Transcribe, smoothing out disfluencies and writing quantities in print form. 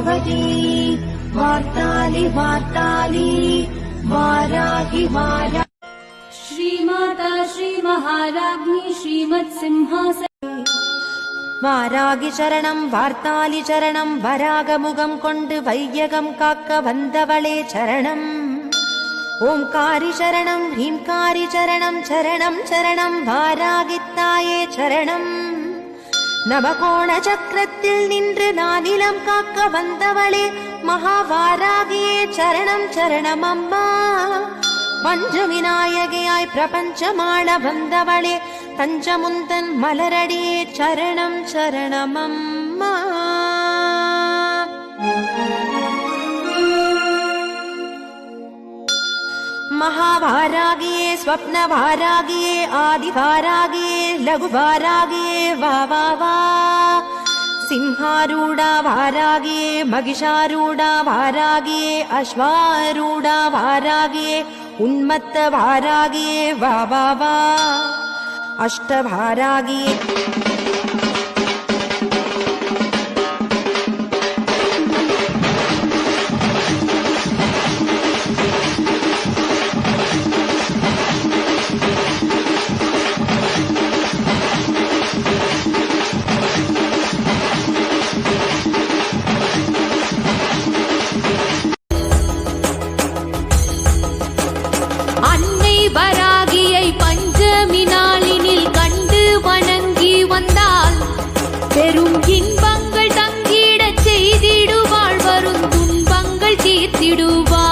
भगवती वार्ताली वार्ताली वाराहि वारा। श्रीमाता श्री महाराज्ञी श्रीमत्सिंहासन வாராகி சரணம் வார்த்தாலி சரணம் வராகமுகம் கொண்டு வையகம் காக்க வந்தவளே சரணம். ஓம்காரி சரணம் ஹீம்காரி சரணம் சரணம் சரணம் வாராகித்தாயே சரணம். நவகோண சக்கரத்தில் நின்று நானிலம் காக்க வந்தவளே மகாவாராகியே சரணம் சரணம் அம்மா. பஞ்ச விநாயகியாய் பிரபஞ்சமாட வந்தவளே தஞ்சமுந்தன் மலரடியே சரணம் சரணம் அம்மா. महावारागिये स्वप्नवारागिये आदिवारागिये लघुवारागिये वा वा वा. सिंहारूढा वारागिये महिषारूढा वारागिये अश्वारूढा वारागिये उन्मत्त वारागिये वा वा वा. अष्टवारागिये வராகியை பஞ்சமி நாளினில் கண்டு வணங்கி வந்தால் பெரும் இன்பங்கள் தங்கிடச் செய்திடுவாள் வரும் துன்பங்கள் தீர்த்திடுவாள்.